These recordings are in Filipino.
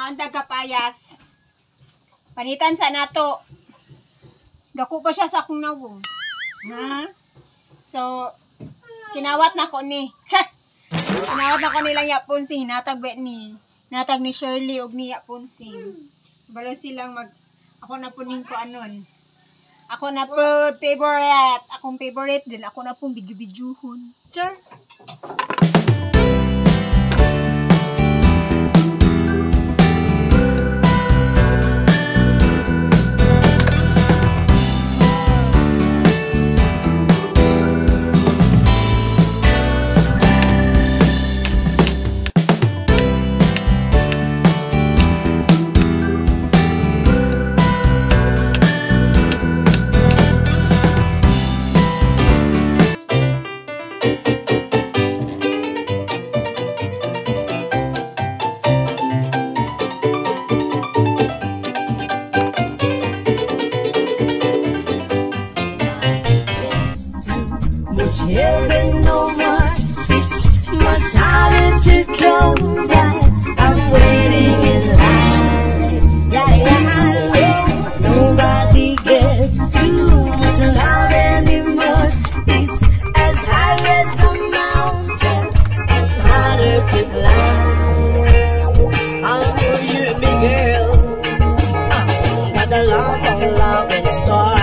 Ang kapayas. Panitan sa nato. Dako pa siya sa akong nawong. Ha? So, kinawat na ko ni. Char! Kinawat na ko nilang yapon si hinatag ni. Hinatag ni Shirley og ni yapon si. Balo silang ako na po ning ko anon. Ako na po favorite. Akong favorite din. Ako na pong video-videohon. Char! Children no more, it's much harder to come by. I'm waiting in line, yeah, nobody gets too much love anymore. It's as high as a mountain and harder to climb. Oh, you big girl, got the love and star,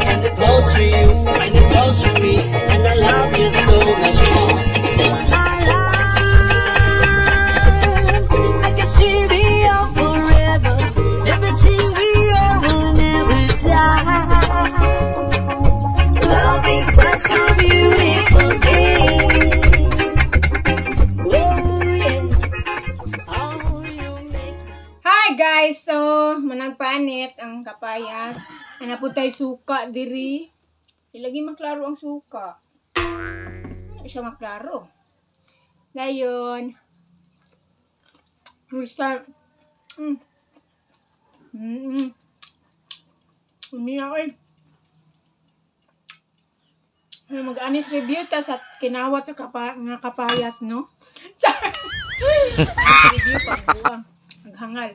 and the close to you, and the close to me. I love you so much more. I can see we are forever. Everything we are will never die. Love is such a beautiful thing. Oh yeah. Oh, you make. Hi guys! So, managpanit ang kapayas. Anaputay suka diri. Ilagi maklaro ang suka. Hindi siya maklaro. Ngayon. Gusto. Umiyak eh. Mag-anis review ta sa kinawat sa kapayas, no? Review pa buwang. Naghangal.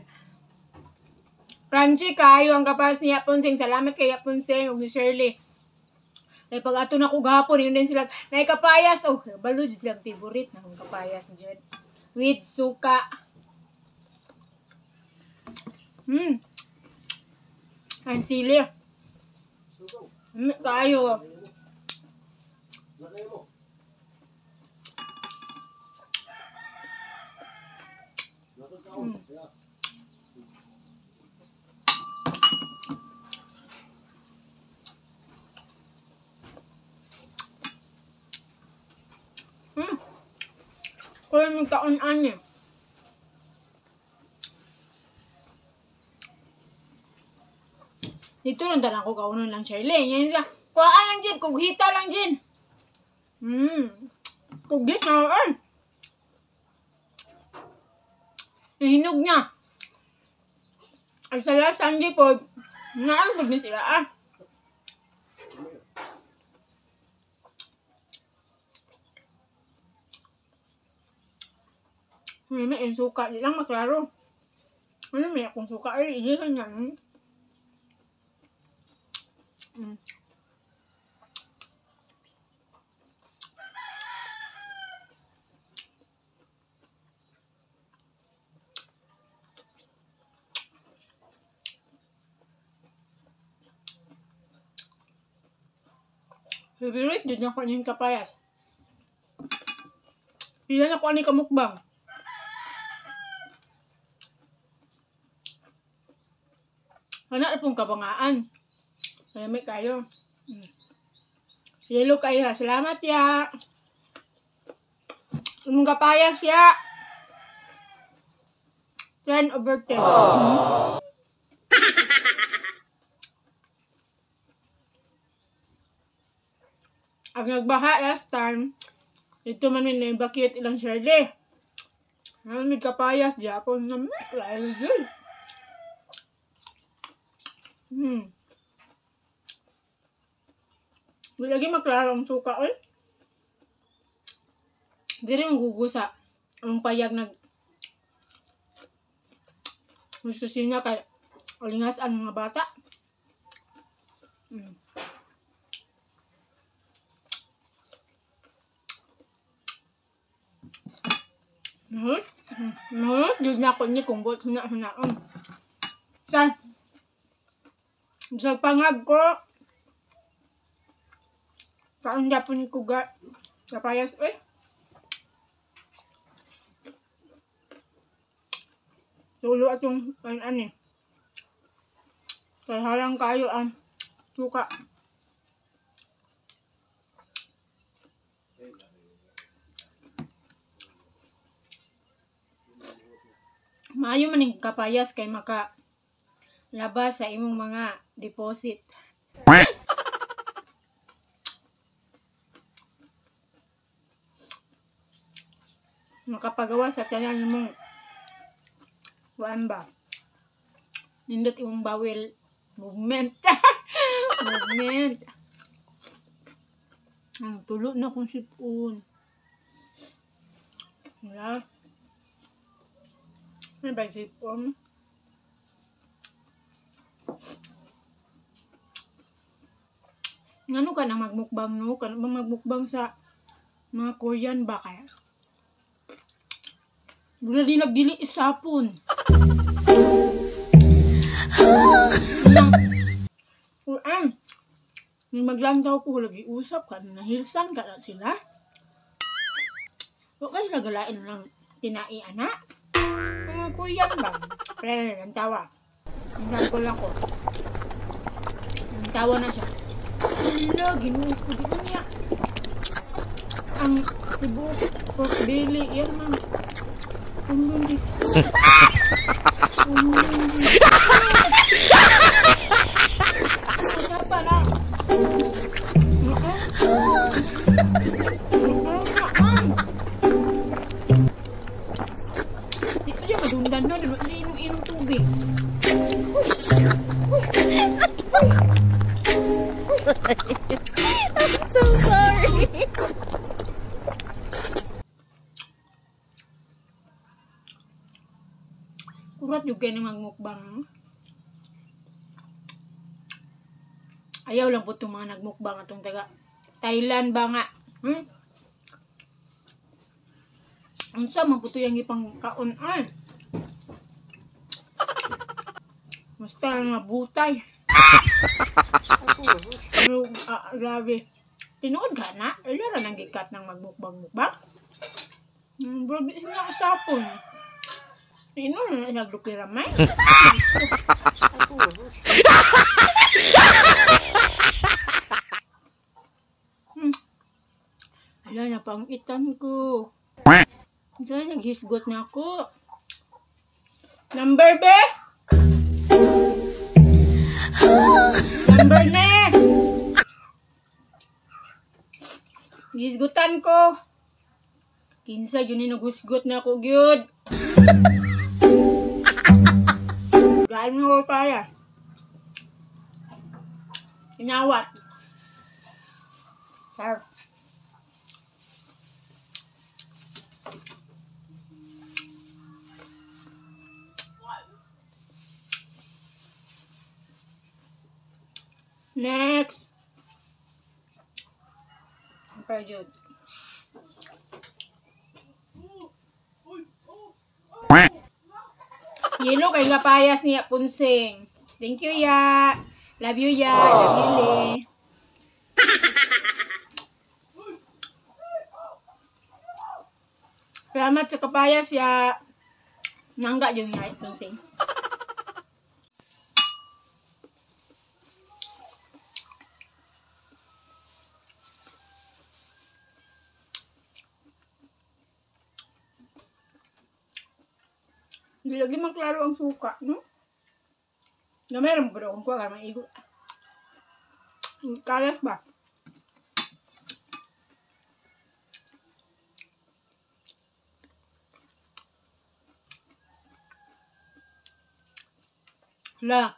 Crunchy kayo ang kapayas ni Yaponsing. Salamat kay Yaponsing ug ni Shirley. Kaya pag ato na ko gapon, yun din sila, naikapayas. Oh, balo din silang favorite na kung kapayas dyan. With suka. Ang sili. Kayo. Kaya magkaon-an eh. Dito lang talang ko kaunon lang Shirley. Yan siya. Kuhaan lang dyan. Kughita lang dyan. Kughit na eh. Hinog niya. Ang salasan dyan po. Naalabag na sila ah. May yung suka. Di lang maklaro. Ano may akong suka? Ay, iyan yan. Favorite, dyan ako yung kapayas. Iyan ako ani kamukbang. Wala na pong kabangaan. Malamig kayo. Yelo kayo ha. Salamat ya. Umong kapayas ya. 10/10. Ang nagbaha last time, ito man may bakit ilang Shirley. May kapayas Japon na lain yun. Lagi maklaro ang suka eh. Di rin gugusa. Ang payag Gusto niya kay ulingas ang mga bata. Mahulot jud na ko ni kung buot huna-hunaon. Sa pangag ko kaon japon ko kapayas tulo atong ani. Kay halang kayo ang suka. Maayo man ning kapayas kay maka labas sa imong mga deposit. Makapagawa sa tanan imong kuan ba? Nindot imong bawel movement. Movement. Tulo na kong sipon. Wala. May ba sipon? Ngano ka na magmukbang no? Ka na magmukbang sa mga Korean ba kaya? Mula di nagdili isapon. May maglantaw ko lagi usap ka nahilsan ka na sila. Huwag kayo nagalain lang tinai anak. Kung Korean ba? Pero nantawa. Hanggang ko lang ko. Nantawa na siya. Hala, ginuha ko di ba niya? Ang tibo, pork belly, yan man. Umundi. Umundi. Kenapa lah? Itu siya madundan na, inom tubig. I'm so sorry. Kurat juga nih magmukbang. Ayaw lang po itong mga nagmukbang atong taga Thailand ba nga. Unsa man po ito yung ipang kaon ay. Basta nga butay. Pero grabe. Tinuod ka na? Ilara nang gikat ng magmukbang-mukbang. Bro, bisin na usapon. Ino na nagdukiramay. Ala na pang itan ko. Saan naghisgot na ako? Number be? Number ne? Hisgutan ko. Kinsa yun yung naghusgot na ako gyud. Gaan mo pa ya. Inawat. Sir. Next. Apa jud? Yelo kay kapayas niya punsing. Thank you ya. Love you ya. Love Salamat sa kapayas ya. Nangga yung ya punsing. Hindi lagi maklaro ang suka, no? Na meron ba akong kuha ka maigo? Kalas ba? Hala,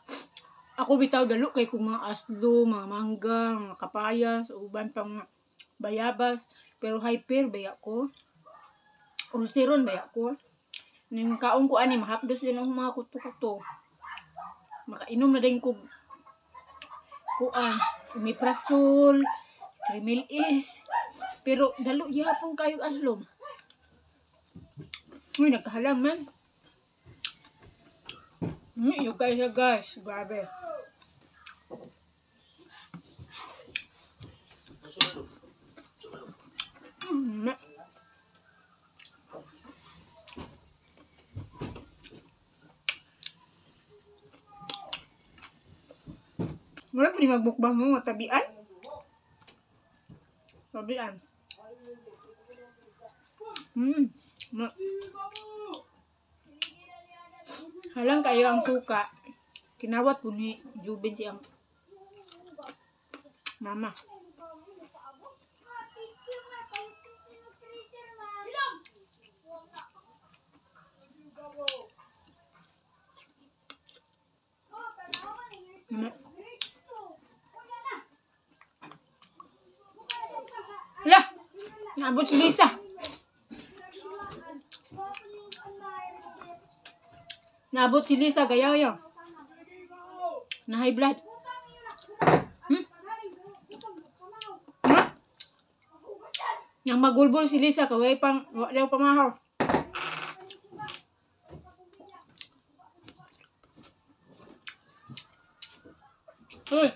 ako bitaw dalo kay kung mga aslo, mga mangga, mga kapayas, uban pang mga bayabas, pero hyper baya ko. Ulceron baya ko. Ning kaon ko ani mahapdos din ang mga kuto-kuto. Makainom na din ko kuan, omeprazole, Krimelis. Pero dalo gyapon kayo aslom. Uy, nagkahalang man. Yung kayo siya guys, grabe. Mula pa di magbukbang mo, tabian. Tabian. Halang kayo ang suka. Kinawat po ni Jubin siyang mama. Hala! Naabot si Lisa. Naabot si Lisa, gayaw-yaw. Na high blood. Yang magulbol si Lisa, kaway pang, wala pamahaw. Uy!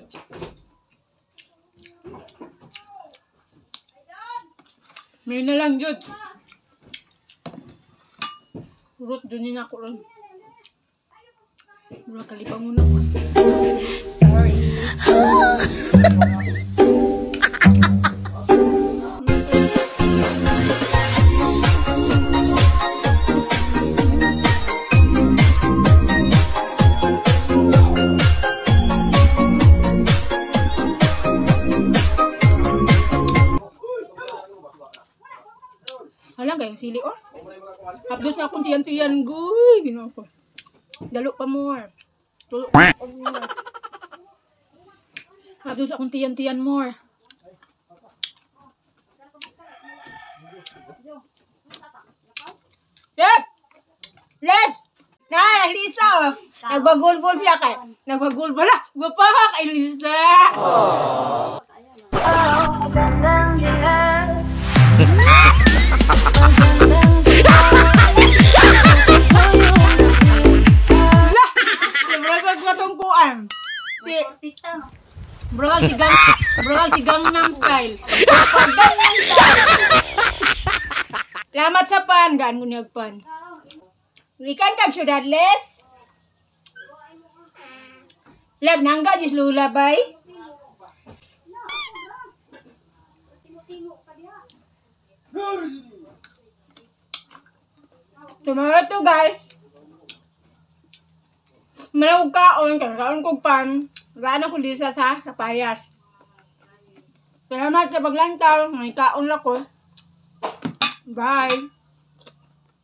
May na lang, Jud. Urot, dunin ako lang. Mura kalipang muna ko. Sorry. Halang kayong sili, oh. Hapdos na akong tiyan-tiyan, guy. Ginawa ko. Dalo pa more. Hapdos akong tiyan-tiyan more. Yep! Les! Lisa, oh. Nagbagulbol siya kay. Nagbagulbol. Hala, gupa ka kay Lisa. Brother si Gangnam Style. Gangnam Style. Salamat sa pan, gaan mo niyag pan. Ikan kag syudad les. Lab nangga jis lula bay. Tumawag to guys. Malawag kaon kong pan. Gaan ako Lisa sa payas. Salamat sa paglantaw. May kaon lang ko. Bye!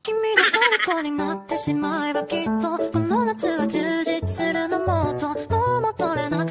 君の虜になってしまえばきっとこの夏は充実するのもっともう戻れない